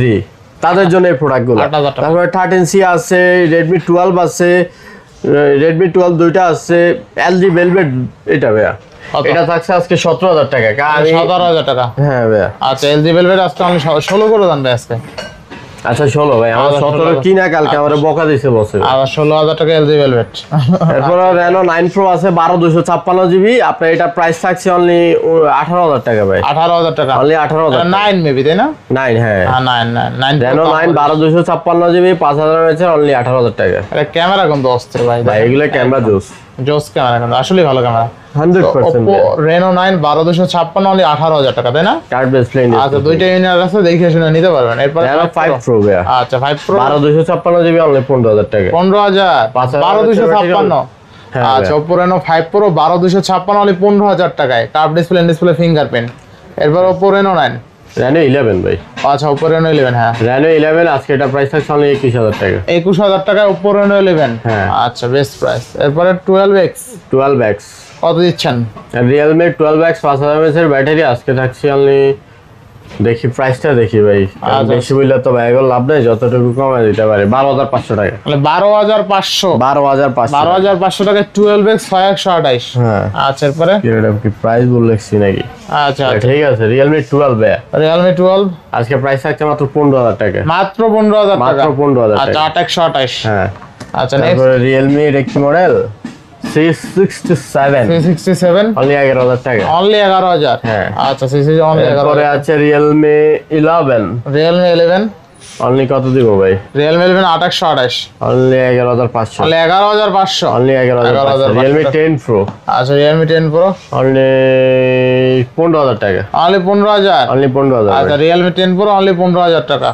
তাদের জন্য এই প্রোডাক্টগুলো। 8000 টাকা। তারপরে 13C আছে, Redmi 12 আছে, Redmi 12 দুইটা আছে, LG Velvet এটা ভাইয়া কত? এটা থাকছে আজকে 17000 টাকা। 17000 টাকা। হ্যাঁ ভাইয়া আচ্ছা LG Velvet আজকে আমি 16 করে দাম ভাই আজকে। আচ্ছা 16 ভাই, আমার 17 কিনা কালকে আমার বকা দিয়েছে বসে। আর 16000 টাকা এলজি ভেলভেট। এরপর Reno 9 Pro আছে 12 256 জিবি, আপনার এটা প্রাইস থাকছে অনলি 18000 টাকা ভাই। 18000 টাকা অনলি 18000 9 মেবি তাই না? 9 হ্যাঁ 9 Reno 9 12 256 জিবি 5000 এমএএইচ এর অনলি 18000 টাকা। এটা ক্যামেরা কিন্তু অস্থির ভাই। ভাই এগুলো ক্যামেরা জোস ক্যামেরা কিন্তু আসলে ভালো ক্যামেরা। 100% Oppo Reno 9 12256 অনলি 18000 টাকা তাই না? Card display. আচ্ছা দুইটা ইউনিট আছে, দেখে শুনে নিতে পারবেন। এরপর Reno 5 Pro ভাই। আচ্ছা 5 Pro 12 256 জিবি অনলি 15000 টাকা। 15000 12256। হ্যাঁ আচ্ছা Oppo Reno 5 Pro 12256 অনলি 15000 টাকায়, কার্ভ ডিসপ্লে ফিঙ্গারপ্রিন্ট। এরপর Oppo Reno 9 Reno 11 ভাই। আচ্ছা Oppo Reno 11 হ্যাঁ Reno 11 আজকে এটা প্রাইস থাকছে অনলি 21000 টাকা। 21000 টাকায় Oppo Reno 11 হ্যাঁ। আচ্ছা বেস্ট প্রাইস। এরপরে 12X 12X কত দিচ্ছেন? Realme 12X 5000 mAh এর ব্যাটারি আজকে থাকছে অনলি, দেখি প্রাইসটা দেখি ভাই, কারণ বেশি বললে তো ভাই এগুলো লাভ নেই, যতটুকু কমায় দিতে পারে 12500 টাকা। মানে 12500 12500 টাকায় 12X 6128। হ্যাঁ আচ্ছা এরপরে এরকম কি প্রাইস বললেছি নাকি? আচ্ছা ঠিক আছে Realme 12 ভাই Realme 12 আজকে প্রাইস থাকছে মাত্র 15000 টাকা। মাত্র 15000 টাকা। মাত্র 15000 আচ্ছা টাকা। 8128। হ্যাঁ আচ্ছা নেক্সট তারপরে Realme এর কি মডেল C67 367 অনলি 11000 টাকা। অনলি 11000। হ্যাঁ। আচ্ছা সিসি অনলি তারপরে 11000। আছে Realme 11 Realme 11 অনলি কত দিব ভাই? Realme 11 8128 only 11500। Only 11500। Only 11500। Realme 10 Pro আচ্ছা Realme 10 Pro অনলি 15000 টাকা। অনলি 15000। অনলি 15000। আচ্ছা Realme 10 Pro অনলি 15000 টাকা।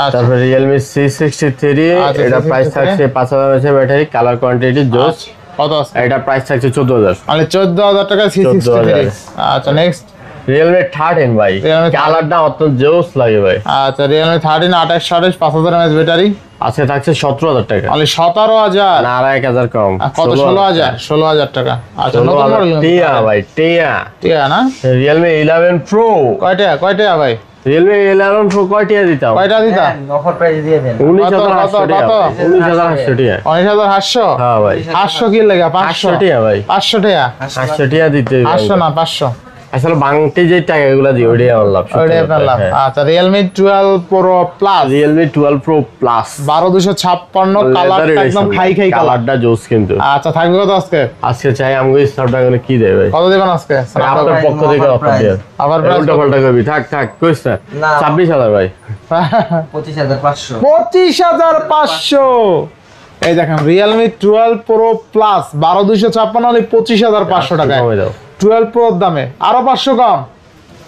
আচ্ছা তারপরে Realme C63 আচ্ছা, এটা C63 প্রাইস থাকছে 5000 mAh ব্যাটারি, কালার কোয়ান্টিটি জোস। কত আছে? এটা প্রাইস থাকছে 14000। অনলি 14000 টাকা C63। 14,000 আচ্ছা নেক্সট Realme 13 ভাই, Realme 13 কালারটা অত্যন্ত জোস লাগে ভাই। আচ্ছা Realme 13 2828 5000 mAh ব্যাটারি আজকে থাকছে 17000 টাকা। অনলি 17000। না আর 1000 কম। কত? 16000 টাকা। আচ্ছা নতুন মডেল টিয়া ভাই টিয়া না? Realme 11 Pro কয়টা ভাই? Realme 11 Pro কয়টা দিতাম? কয়টা দিতা? অফার প্রাইস দিয়ে দেন। 19800 টাকা। কত? 19800 টাকা। 19800। হ্যাঁ ভাই 800 কি লাগে? 800 টাকা ভাই। 500 টাকা। 800 টাকা দিতে হবে। 800 না 500। আসলে বাংটি যে টাকাগুলো দিই ওইটাই আমার লাভ। ওইটাই আপনার লাভ। আচ্ছা Realme 12 Pro Plus Realme 12 Pro Plus 12256 কালারটা একদম খাই কালার। কালারটা জোস কিন্তু। আচ্ছা থাকবে কত আজকে? আজকে চাই আমাকে স্ন্যাপড্রাগনে কি দেবে ভাই? কত দিবেন আজকে? আপনার পক্ষ থেকে অফার দিয়ে আবার প্রাইস উল্টা পাল্টা করবি। থাক কইছ না। না। 26000 ভাই। 25500। 25500। এই দেখেন Realme 12 Pro Plus 12256 হলে 25500 টাকায় কমে দাও। 12 Pro এর দামে আরো 500 কম।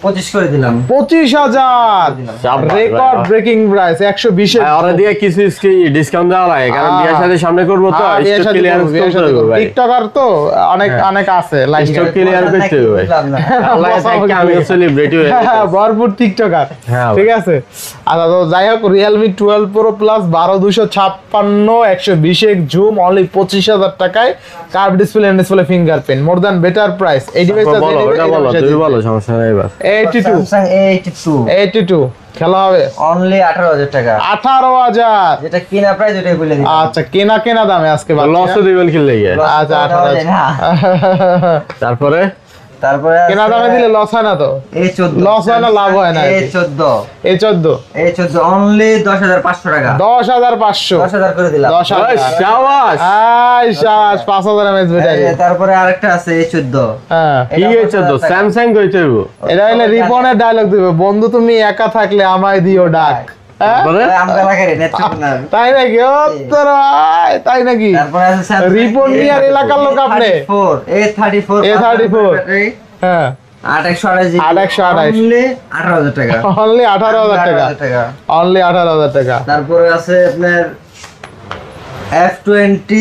25 করে দিলাম। 25000 রেকর্ড ব্রেকিং প্রাইস 120 এর। ওরা দিয়ে কিছু ডিসকাউন্ট দেওয়া লাগে, কারণ বিয়ের সাথে সামনে করব তো স্টক ক্লিয়ারেন্স করতে হবে ভাই। টিকটকার তো অনেক আছে লাইক স্টক ক্লিয়ার করতে হবে ভাই। আল্লাহ থেকে আমি সেলিব্রিটি হয়ে ভরপুর টিকটকার। হ্যাঁ ঠিক আছে। আচ্ছা তো যাই হোক Realme 12 Pro Plus 12256 120 zoom only 25000 টাকায়, curve display fingerprint, more than better price. এই ডিভাইসটা বলো ওটা বলো, তুমি বলো, সমস্যা নাই এবার। 82 Samsung A82 খেলা হবে অনলি 18000 টাকা। 18000। যেটা কিনা প্রাইস ওটাই বলে দিই। আচ্ছা কেনা দামে আজকে লস দিবেন খেললে গিয়ে। আচ্ছা 18000। তারপরে কেনা দামে দিলে লস হয় না তো? A14 লস হয় না, লাভ হয় না? A14 অনলি 10500 টাকা। 10500 10000 করে দিলাম। 10000। শাবাশ। আই শাবাশ 5000 mAh ব্যাটারি। তারপরে আরেকটা আছে A14। হ্যাঁ কি হয়েছে তো? স্যামসাং কইতে হইব। এটা হইলে রিপনের ডায়লগ দিবে, বন্ধু তুমি একা থাকলে আমায় দিও ডাক। হ্যাঁ তারপরে আমরা লাগারে নেত্রকোনার। তাই নাকি? ও তোর ভাই, তাই নাকি? তারপরে আছে Samsung রিপন নিয়ার এলাকার লোক আপনি। A34 হ্যাঁ 8128 8128 অনলি 18000 টাকা। অনলি 18000 টাকা। অনলি 18000 টাকা। তারপরে আছে আপনার F20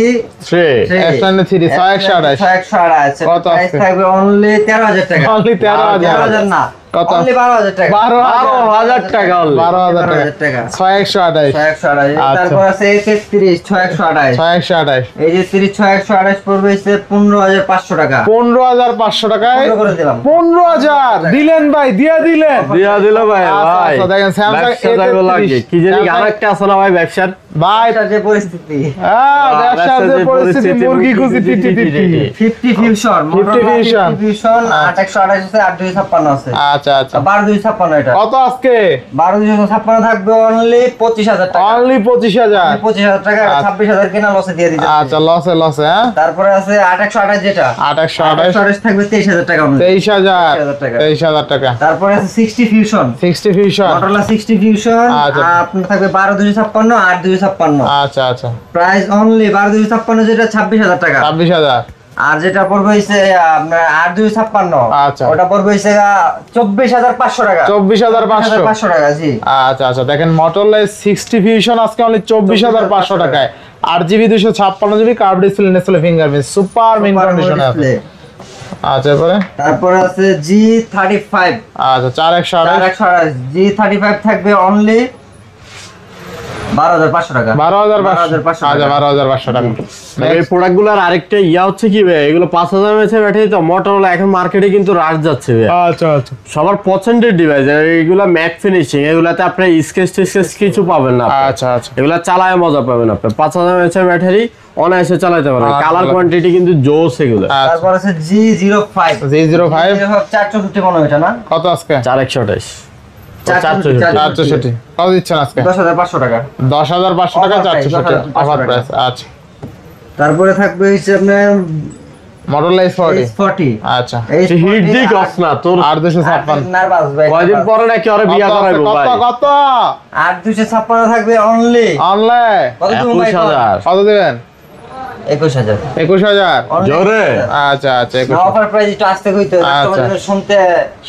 F23 628 কত প্রাইস আছে? থাকবে অনলি 13000 টাকা। অনলি 13000 না কত? অনলি 12000 টাকা। 12000 টাকা only। 12000 টাকা। 6128 628। আচ্ছা। তারপর আছে A33 628। 6128 এই যে 30 628 পড়বে হচ্ছে 15500 টাকা। 15500 টাকায় 15 করে দিলাম। 15000 দিলেন ভাই, দিয়া দিলেন। দিয়া দিল ভাই। আচ্ছা, ভাই আচ্ছা, দেখেন Samsung ব্যবসা যাইবো লাগে। কি জানি আরেকটা আছে না ভাই ব্যবসার? ভাই এটার যে পরিস্থিতি ব্যবসার যে পরিস্থিতি, মুরগি খুঁজি টিটি। 50 fusion 50 fusion। 8128 আছে 8256 আছে। আচ্ছা আচ্ছা 12,256 এটা কত আজকে 12,256 থাকবে অনলি 25,000 টাকা। অনলি 25,000 25,000 টাকা, 26,000 কেনা লসে দিয়ে দিচ্ছি। আচ্ছা লসে হ্যাঁ। তারপরে আছে 828 যেটা 828 থাকবে 23,000 টাকা অনলি। 23,000 টাকা। তারপরে আছে 60 ফিউশন 60 ফিউশন মটোরোলা 60 ফিউশন আচ্ছা। আপনার থাকবে 12,256 8,256 আচ্ছা আচ্ছা প্রাইস অনলি 12,256 যেটা 26,000 টাকা। 26,000 আর যেটা পড়বে হইছে আপনার 8,256 আচ্ছা। ওটা পড়বে হইছে 24,500 টাকা। 24,500 টাকা জি। আচ্ছা আচ্ছা দেখেন মোটরোলা 60 ফিউশন আজকে অনলি 24,500 টাকায়। 8GB 256GB curve display Nestle fingerprint super mint কন্ডিশনে আছে। আচ্ছা তারপরে আছে G35 আচ্ছা 4128 G35 থাকবে অনলি 12,500 টাকা। 12,500 আচ্ছা 12,500 টাকা। এই প্রোডাক্টগুলোর আরেকটা হচ্ছে কি ভাই, এগুলো 5,000 mAh ব্যাটারি তো মোটরোলা এখন মার্কেটে কিন্তু রাশ যাচ্ছে ভাই। আচ্ছা আচ্ছা সবার পছন্দের ডিভাইস, এইগুলা ম্যাট ফিনিশিং, এগুলাতে আপনি স্কেচ কিছু পাবেন না। আচ্ছা আচ্ছা এগুলা চালায় মজা পাবেন আপনি। 5,000 mAh ব্যাটারি অনায়াসে চালাতে পারেন। কালার কোয়ান্টিটি কিন্তু জোস এগুলো। তারপর আছে G05 464 মনে হয় এটা না? কত আজকে 4128 464 কত দিচ্ছেন আজকে 10,500 টাকা। 10,500 টাকা 464 অফার প্রাইস। আচ্ছা তারপরে থাকবে হচ্ছে আপনার মোটরোলা S40 আচ্ছা হিট দিক অফ না তোর 8,256 নার্ভাস ভাই। কয়দিন পরে নাকি ওরে বিয়া করাইবো ভাই। কত 8,256 থাকবে অনলি অনলাইন কত তুমি ভাই? 21,000 কত দিবেন 21,000 21,000 জোরে। আচ্ছা আচ্ছা অফার প্রাইস একটু আসতে কইতে কাস্টমারদের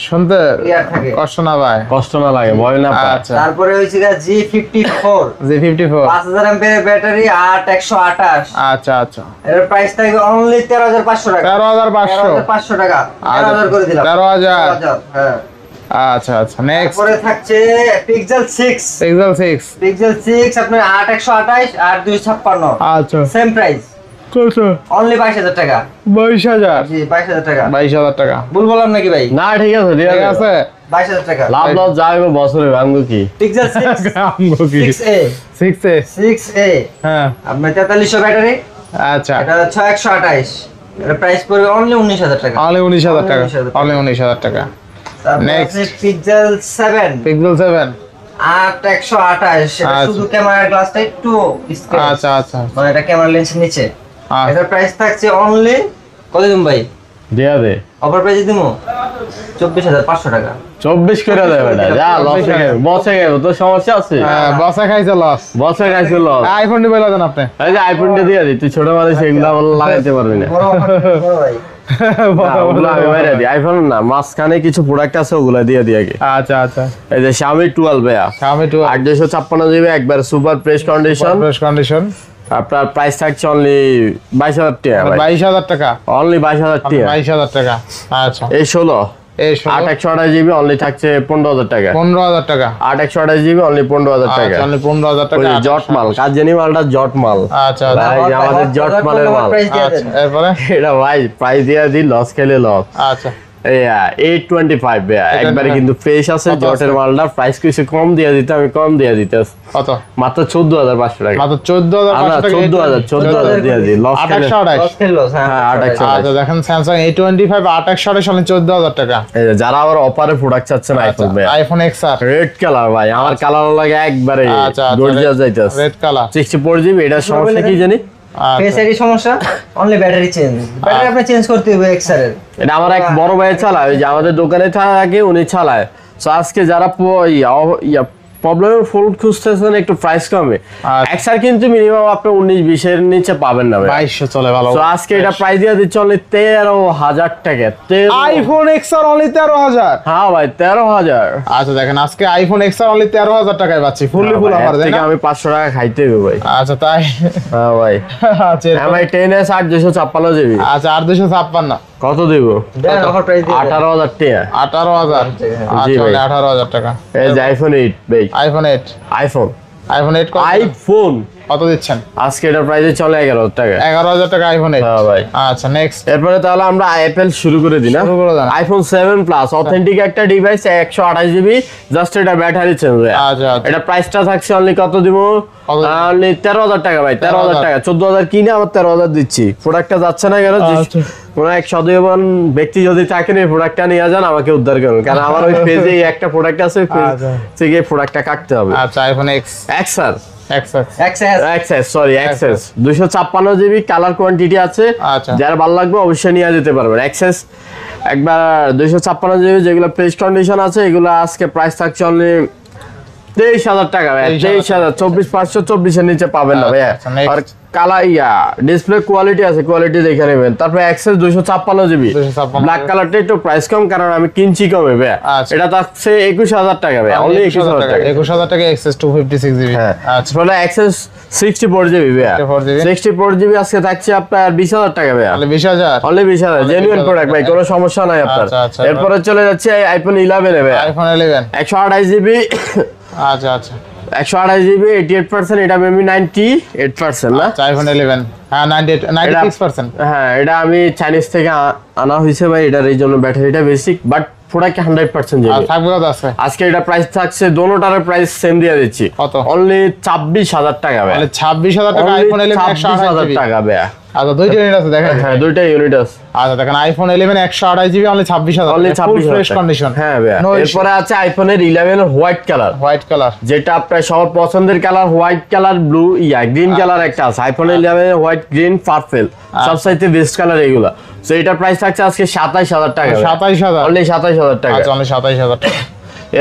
শুনতে ক্লিয়ার থাকে। কষ্ট না ভাই কষ্ট না লাগে, ভয় না পায়। আচ্ছা তারপরে হইছে G54 G54 5000 এমপিএর ব্যাটারি 8128 আচ্ছা আচ্ছা এর প্রাইস থাকবে অনলি 13,500 টাকা। 13,500 টাকা 13,000 করে দিলাম। 13,000 হ্যাঁ। আচ্ছা আচ্ছা নেক্সট তারপরে থাকছে Pixel 6 Pixel 6 আপনার 8128 8256 আচ্ছা সেম প্রাইস কত অনলি 22,000 টাকা। 22,000 জি 22,000 টাকা। 22,000 টাকা ভুল বললাম নাকি ভাই? না ঠিক আছে ঠিক আছে 22,000 টাকা। লাভ লস যাইবো বছরে ভাঙবো কি। Pixel 6A 6A 6A হ্যাঁ আপনার 4300 ব্যাটারি আচ্ছা এটা 6128 এর প্রাইস পড়বে অনলি 19,000 টাকা। অনলি 19,000 টাকা 19,000 অনলি 19,000 টাকা তারপর Next. আছে Pixel 7 Pixel 7 8128 এটা আচ্ছা। শুধু ক্যামেরার গ্লাসটা একটু স্ক্র্যাচ আচ্ছা আচ্ছা মানে এটা ক্যামেরা লেন্সের নিচে। আচ্ছা। এটার প্রাইস থাকছে অনলি কত দিন ভাই? দিয়া দে অফার প্রাইস দিমু 24,500 টাকা। 24 করে দেবে এটা যা লস হয়ে গেল, বসে গেল তো সমস্যা আছে। বসে খাইছে লস বসে গেছে লস। আইফোন নিবে দেন আপনি এই যে আইফোনটা দিয়ে দি, তুই ছোট মানুষ এগুলা লাগাইতে পারবি না। বড় অফার বড় ভাই। ওগুলা আমি বাইরে দিই, আইফোন না মাঝখানে কিছু প্রোডাক্ট আছে ওগুলা দিয়ে দিই আগে। আচ্ছা আচ্ছা এই যে Xiaomi 12 ভাইয়া Xiaomi 12 8,256 জিবি একবার super fresh condition, fresh condition আপনার প্রাইস থাকছে অনলি 22,000 টাকা ভাই। 22,000 টাকা অনলি 22,000 টাকা। 22,000 টাকা আচ্ছা এই 16 এই 8,128 জিবি অনলি থাকছে 15,000 টাকা। 15,000 টাকা 8,128 জিবি অনলি 15,000 টাকা। আচ্ছা অনলি 15,000 ওই টাকা যে জট মাল, কাজেনি মালটা জট মাল। আচ্ছা ভাই যে আমাদের জট মালের মাল। প্রাইস দিয়ে আচ্ছা দেন। এরপরে এটা ভাই প্রাইস দিয়ে দিই, লস খেলে লস। আচ্ছা এই 825 ভাই একবারে কিন্তু ফ্রেশ আছে কত জটের আছে? মালটা। প্রাইস কিছু কম দিয়ে দিতে, আমি কম দিয়ে দিতে কত মাত্র 14,500 টাকা। মাত্র 14,500 টাকা 14,000 দিয়ে দিই, লস খেলে। 828 লস খেলো হ্যাঁ, 828 আচ্ছা দেখেন স্যামসাং A25 828 সালে 14,000 টাকা এই যে যারা আবার অফারে প্রোডাক্ট চাচ্ছেন আইফোন ভাই, আইফোন XR রেড কালার ভাই আমার কালার লাগে একবারে আচ্ছা গর্জিয়াস যাইতাছে। রেড কালার 64 জিবি, এটা সমস্যা কি জানি, ফেস আইডি সমস্যা অনলি ব্যাটারি চেঞ্জ। ব্যাটারি আপনি চেঞ্জ করতে হবে এক্সআর এর। এটা আমার এক বড় ভাই চালায়, ওই যে আমাদের দোকানে থাকে উনি চালায়। তো আজকে যারা প্রবলেমের ফোল্ড খুঁজতেছেন একটু প্রাইস কমে, এক্সআর কিন্তু মিনিমাম আপনি 19-20 এর নিচে পাবেন না ভাই। 2200 চলে ভালো তো আজকে এটা প্রাইস দিয়ে দিচ্ছে অনলি 13,000 টাকা। আইফোন XR অনলি 13,000 হ্যাঁ ভাই 13,000। আচ্ছা দেখেন আজকে আইফোন XR অনলি 13,000 টাকায় পাচ্ছি ফুললি ফুল অফার দেন আমি 500 টাকা খাইতে হবে ভাই। আচ্ছা তাই হ্যাঁ ভাই আচ্ছা আমি 10s 8,256 জিবি আচ্ছা 8,256 কত দিব? দেন অফার প্রাইস দিয়ে 18,000 টাকা। 18,000 জি আচ্ছা ভাই। 18,000 টাকা এই যে আইফোন 8 ভাই, আইফোন 8 আইফোন 8 আইফোন কত দিচ্ছেন? আজকে এটা প্রাইসে চলে 11,000 টাকা। 11,000 টাকা আইফোন 8 হ্যাঁ ভাই। আচ্ছা নেক্সট এরপরে তাহলে আমরা অ্যাপেল শুরু করে দিই না? শুরু করে দেন। আইফোন 7 প্লাস অথেন্টিক একটা ডিভাইস 128 জিবি, জাস্ট এটা ব্যাটারি চেঞ্জ হয়। আচ্ছা আচ্ছা এটা প্রাইসটা থাকছে অনলি কত দিব? কত? অনলি 13,000 টাকা ভাই। 13,000 টাকা 14,000 কিনে আবার 13,000 দিচ্ছি। প্রোডাক্টটা যাচ্ছে না কেন? আচ্ছা। কোন এক সদয়বান ব্যক্তি যদি থাকেন এই প্রোডাক্টটা নিয়ে যান, আমাকে উদ্ধার করুন, কারণ আমার ওই পেজে একটা প্রোডাক্ট আছে, পেজ থেকে প্রোডাক্টটা কাটতে হবে। আচ্ছা iPhone x XR XS sorry XS 256 GB colour quantity আছে, আচ্ছা। যার ভালো লাগবে অবশ্যই নিয়ে যেতে পারবেন। এক্সএস একবার 256 জিবি যেগুলো প্রেস কন্ডিশন আছে, এগুলো আজকে প্রাইস থাকছে অনলি 23,000 টাকা ভাই। 23,000 24,524 এর নিচে পাবেন না ভাই। আচ্ছা, next। আর কালার ডিসপ্লে কোয়ালিটি আছে, কোয়ালিটি দেখে নেবেন। তারপর এক্সএস 256 জিবি 256 ব্ল্যাক কালারটা একটু প্রাইস কম, কারণ আমি কিনছি কমে ভাই। আচ্ছা। এটা থাকছে 21,000 টাকা ভাই, অনলি 21,000 টাকা। 21,000 টাকা এক্সএস 256 জিবি। হ্যাঁ আচ্ছা তাহলে এক্সএস 64 জিবি ভাই, 64 64 জিবি আজকে থাকছে আপনার 20,000 টাকা ভাই, তাহলে 20,000। অনলি 20,000 জেনুইন প্রোডাক্ট ভাই, কোনো সমস্যা নাই আপনার। আচ্ছা, আচ্ছা। এরপরে চলে যাচ্ছে আইফোন 11 এ ভাই, আইফোন 11 128 জিবি আচ্ছা আচ্ছা 128 জিবি 88%, এটা মেবি 98% না? আচ্ছা আইফোন 11 হ্যাঁ 96%। হ্যাঁ এটা আমি চাইনিজ থেকে আনা হয়েছে ভাই, এটার এই জন্য ব্যাটারিটা বেসিক, বাট প্রোডাক্ট 100% আর যাবে। থাকবে কত আছে? আজকে এটা প্রাইস থাকছে দোনোটার প্রাইস সেম দিয়ে দিচ্ছি, কত? অনলি 26,000 টাকা ভাই, তাহলে 26,000 টাকা আইফোন 11 26,000 128 জিবি। টাকা ভাই। আচ্ছা দুইটা ইউনিট আছে দেখেন। হ্যাঁ দুইটা ইউনিট আছে, আচ্ছা দেখেন আইফোন 11 128 জিবি অনলি 26,000, অনলি ফুল 26,000 ফ্রেশ কন্ডিশন। হ্যাঁ ভাই। এরপরে আছে আইফোনের 11 এর হোয়াইট কালার, হোয়াইট কালার। যেটা আপনার সবার পছন্দের colour, white colour, blue green colour একটা আছে। আইফোন 11 হোয়াইট গ্রিন পার্পল সবচাইতে বেস্ট কালার এগুলা। সো এটার প্রাইস থাকছে আজকে 27,000 টাকা, 27,000 অনলি 27,000 টাকা। আচ্ছা অনলি 27,000 টাকা।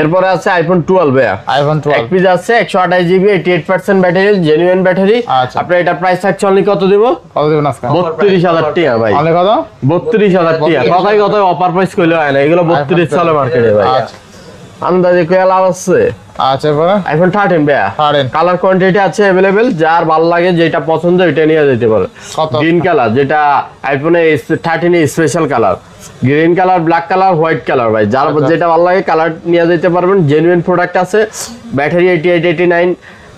এরপরে আছে আইফোন 12 ভাই, আইফোন এক 12 পিস আছে 128 জিবি 88% ব্যাটারি, জেনুইন ব্যাটারি। আচ্ছা। আপনার এটা প্রাইস থাকছে অনলি কত দেব? কত দিবেন আজকে? 32,000 টাকা ভাই, অনলি কত? 32,000 টাকা। কথাই কথাই অফার প্রাইস কইলে হয় না, এগুলো 32 চলে মার্কেটে ভাই। আচ্ছা আন্দাজে কয় লাভ আছে? আচ্ছা এরপরে আইফোন 13 ভাই, 13 কালার কোয়ান্টিটি আছে अवेलेबल, যার ভালো লাগে যেটা পছন্দ এটা নিয়ে যেতে পারে। কত? গ্রিন কালার, যেটা আইফোনে 13 এর special colour, green colour, black colour, white colour ভাই, যার যেটা ভালো লাগে কালার নিয়ে যেতে পারবেন। জেনুইন প্রোডাক্ট আছে, ব্যাটারি 88 89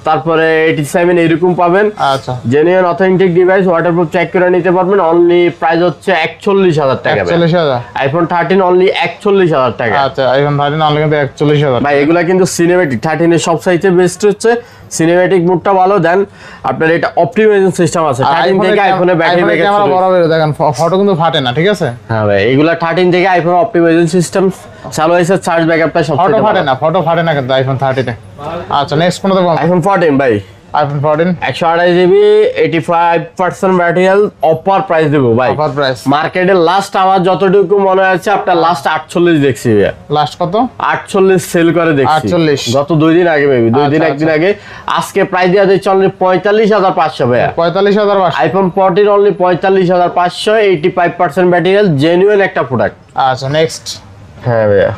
তারপরে 87 এরকম পাবেন। আচ্ছা genuine authentic device, waterproof check করে নিতে পারবেন। অনলি প্রাইস হচ্ছে 41,000 টাকা ভাই। 41,000 আইফোন 13 অনলি 41,000 টাকা। আচ্ছা আইফোন 13 অনলি কিন্তু 41,000 ভাই এগুলা কিন্তু সিনেমেটিক, 13 এর সবচাইতে বেস্ট হচ্ছে সিনেমেটিক মোডটা ভালো। দেন আপনার এটা অপটিমাইজেশন সিস্টেম আছে 13 থেকে আইফোনে ব্যাটারি ব্যাকআপ ক্যামেরা বড় বের দেখেন, ফটো কিন্তু ফাটে না, ঠিক আছে? হ্যাঁ ভাই এগুলা 13 থেকে আইফোন অপটিমাইজেশন সিস্টেম চালু হয়েছে, চার্জ ব্যাকআপটা ফটো সবচেয়ে ফাটে ভালো। না, ফটো ফাটে না কিন্তু আইফোন 13 তে। আচ্ছা নেক্সট কোন দেখব? আইফোন 14 ভাই, iPhone 14 128 GB 85% battery, offer price দেবো ভাই। অফার প্রাইস মার্কেটে লাস্ট আমার যতটুকু মনে আছে আপনার লাস্ট 48 দেখছি ভাই, লাস্ট কত? 48 সেল করে দেখছি 48 গত 2 দিন আগে, মেবি 2 দিন আচ্ছা, একদিন আগে। আজকে প্রাইস দেওয়া যাচ্ছে অনলি 45,500 ভাই। 45,000 আইফোন 14 অনলি 45,500, 85% ব্যাটারি, জেনুইন একটা প্রোডাক্ট। আচ্ছা নেক্সট হ্যাঁ ভাইয়া।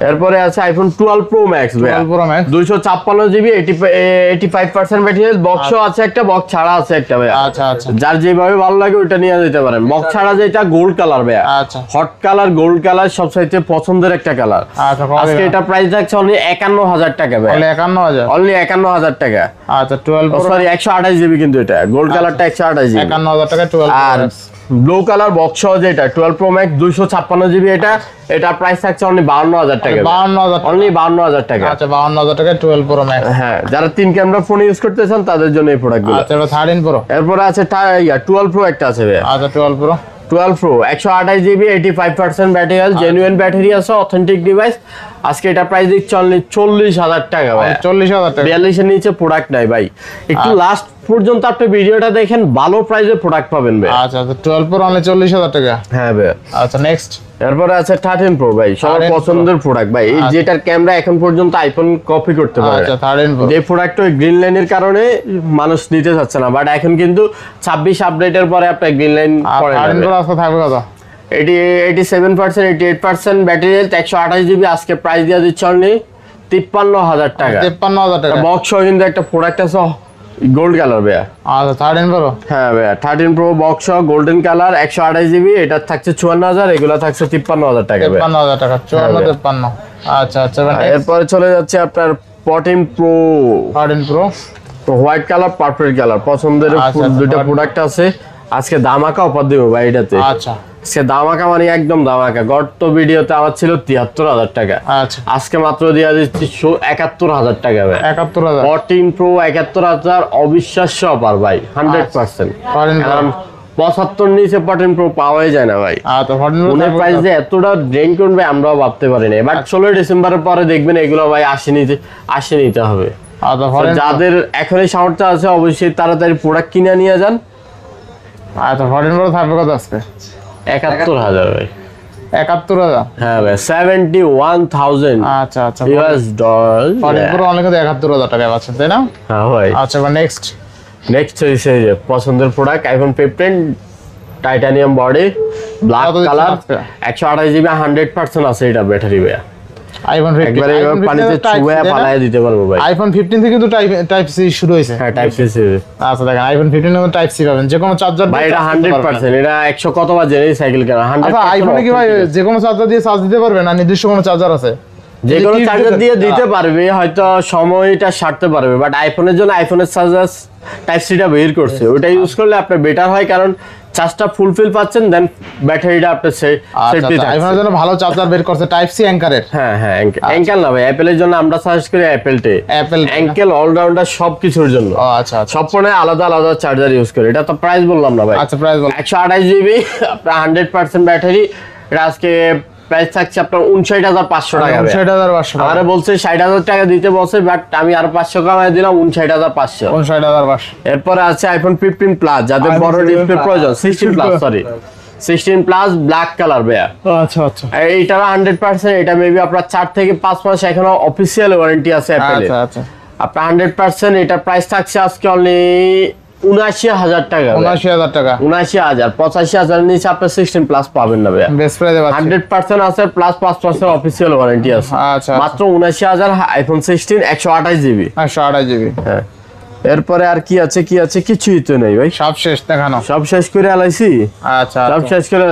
এরপরে আছে আইফোন 12 প্রো ম্যাক্স ভাইয়া, 12 Pro Max 256 জিবি 85% ব্যাটারি, বক্সও আছে একটা, বক্স ছাড়া আছে একটা ভাইয়া। আচ্ছা আচ্ছা যার যেভাবে ভালো লাগে ওটা নিয়ে যেতে পারেন। বক্স ছাড়া যেটা গোল্ড কালার ভাইয়া, আচ্ছা হট কালার, গোল্ড কালার সবচাইতে পছন্দের একটা কালার। আচ্ছা আজকে এটা প্রাইস থাকছে অনলি 51,000 টাকা ভাই, অনলি 51,000 অনলি 51,000 টাকা। আচ্ছা 12 Pro সরি 128 জিবি কিন্তু এটা গোল্ড কালারটা 128 জিবি। 51,000 টাকা 12 আর Pro Max। Blue colour box যেটা 12 প্রো ম্যাক্স 256 জিবি, এটা প্রাইস থাকছে অনলি 52,000 টাকা, 52,000 অনলি 52,000 টাকা। আচ্ছা 52,000 টাকা 12 Pro Max। হ্যাঁ যারা 3 ক্যামেরা ফোন ইউজ করতে চান তাদের জন্য এই প্রোডাক্টগুলো। আচ্ছা এবার 13 Pro। এরপরে আছে 12 প্রো একটা আছে ভাই, আচ্ছা 12 Pro 12 pro 128 GB 85% battery, genuine battery আছে, অথেন্টিক ডিভাইস। আজকে এটা প্রাইস দিচ্ছে অনলি 40,000 টাকা ভাই, 40,000 টাকা। 42 এর নিচে প্রোডাক্ট নাই ভাই। একটু লাস্ট পর্যন্ত আপনি ভিডিওটা দেখেন, ভালো প্রাইসে প্রোডাক্ট পাবেন ভাই। আচ্ছা আচ্ছা 12 Pro অনলি 40,000 টাকা। হ্যাঁ ভাই। আচ্ছা নেক্সট এরপরে আছে 13 প্রো ভাই, সবার 13 Pro। পছন্দের প্রোডাক্ট ভাই, এই আচ্ছা। যেটার ক্যামেরা এখন পর্যন্ত আইফোন কপি করতে পারে। আচ্ছা 13 Pro যে প্রোডাক্ট ওই গ্রিন লাইনের কারণে মানুষ নিতে চাচ্ছে না, বাট এখন কিন্তু 26 আপডেটের পরে আপনার গ্রিন লাইন পড়ে 13 Pro যাবে। আজকে থাকবে কত? 87% 88% ব্যাটারি, 128 জিবি। আজকে প্রাইস দিয়ে দিচ্ছে অনলি 53,000 টাকা। 53,000 টাকা। বক্স কিন্তু একটা প্রোডাক্ট আছে গোল্ড কালার ভাইয়া। আচ্ছা 13 Pro হ্যাঁ ভাইয়া 13 pro box golden colour 128 GB, এটা থাকছে 54,000, এগুলা থাকছে 53,000 টাকা ভাইয়া। 53,000 টাকা 54 53। আচ্ছা আচ্ছা এরপরে চলে যাচ্ছে আপনার 14 pro 13 Pro white colour, purple colour পছন্দের আচ্ছা, দুইটা আচ্ছা, প্রোডাক্ট আছে। আজকে দামাকা অফার দেবো ভাই এটাতে। আচ্ছা আজকে দামাকা মানে একদম দামাকা। গত ভিডিওতে আমার ছিল 73,000 টাকা, আচ্ছা আজকে মাত্র দিয়ে দিচ্ছি 71,000 টাকা ভাই। 71,000 14 প্রো 71,000, অবিশ্বাস্য অফার ভাই 100%। 13 Pro কারণ 75 নিচে 14 প্রো পাওয়াই যায় না ভাই। তো 14 প্রো ফোনের প্রাইস যে এতটা ড্রেন করবে আমরাও ভাবতে পারিনি, বাট 16 ডিসেম্বরের পরে দেখবেন এগুলো ভাই আসে নিতে হবে। তো তো যাদের এখনই সামর্থ্য আছে অবশ্যই তাড়াতাড়ি প্রোডাক্ট কিনে নিয়ে যান। তো 14 প্রো থাকবে কত আজকে? 71,000 ভাই। 71,000? হ্যাঁ ভাই 71,000 আচ্ছা আচ্ছা, ইউএস ডলার। 14 প্রো অনলি 71,000 টাকায় পাচ্ছেন তাই না? হ্যাঁ ভাই। আচ্ছা, এবার নেক্সট হচ্ছে এই যে পছন্দের product iPhone 15 titanium body black কত দিচ্ছেন কালার আজকে? 128 জিবি 100% আছে এটা ব্যাটারি ভাই। আইফোন 15 একবারে পানিতে চুবায়া পালায়া দিতে পারবো ভাই। আইফোন 15 থেকে কিন্তু টাইপ সি শুরু হয়েছে। হ্যাঁ টাইপ সি। আচ্ছা দেখেন, আইফোন 15 এর টাইপ সি পাবেন, যে কোনো চার্জার ভাই এটা 100%, এটা 100 কতবার জেনে সাইকেল কেনা 100%। আচ্ছা, আইফোনে কি ভাই যে কোনো চার্জার দিয়ে চার্জ দিতে পারবে না নির্দিষ্ট কোনো চার্জার আছে? যে কোনো চার্জার দিয়ে দিতে পারবে, হয়তো সময়টা সারতে পারবে, বাট আইফোনের জন্য আইফোনের চার্জার টাইপ সিটা বের করছে, ওটা ইউজ করলে আপনার বেটার হয়, কারণ চার্জটা ফুলফিল পাচ্ছেন, দেন ব্যাটারিটা আপনার সেফটি থাকে। আইফোনের জন্য ভালো চার্জার বের করছে টাইপ সি অ্যাঙ্কারের। হ্যাঁ অ্যাঙ্কেল না ভাই, অ্যাপেলের জন্য আমরা সার্চ করি অ্যাপেলটে, অ্যাঙ্কেল অলরাউন্ডার সবকিছুর জন্য। আচ্ছা আচ্ছা, সব ফোনে আলাদা আলাদা চার্জার ইউজ করি। এটা তো প্রাইস বললাম না ভাই। আচ্ছা প্রাইস বল। 128 জিবি আপনার 100% ব্যাটারি, এটা আজকে প্রাইস থাকছে আপনার 59,500 টাকা। 59,500 টাকা। আমারে বলছে 60,000 টাকা দিতে বলছে, বাট আমি আর 500 কমায় দিলাম 59,500। 59,500। এরপরে আছে আইফোন 15 প্লাস, যাদের বড় ডিসপ্লে প্রয়োজন, 16 plus sorry 16 plus black colour ভাইয়া। আচ্ছা আচ্ছা, এইটার 100%, এটা মেবি আপনার 4 থেকে 5 মাস এখনো অফিসিয়াল ওয়ারেন্টি আছে অ্যাপেলে। আচ্ছা আচ্ছা, আপনার 100%, এটা প্রাইস থাকছে আজকে অনলি 79,000 টাকা। 79,000 টাকা। 79,000, 85,000 নিচে আপনি 16 প্লাস পাবেন না ভাইয়া। বেস্ট প্রাইসে পাচ্ছেন। 100% আছে প্লাস 5% অফিসিয়াল ওয়ারেন্টি আছে। আচ্ছা, মাত্র 79,000 আইফোন 16 128 জিবি। 128 জিবি। হ্যাঁ, এরপরে আর কি আছে কিছুই তো নেই ভাই, সব শেষ দেখানো। সব শেষ করে আলাইছি। আচ্ছা সব শেষ করে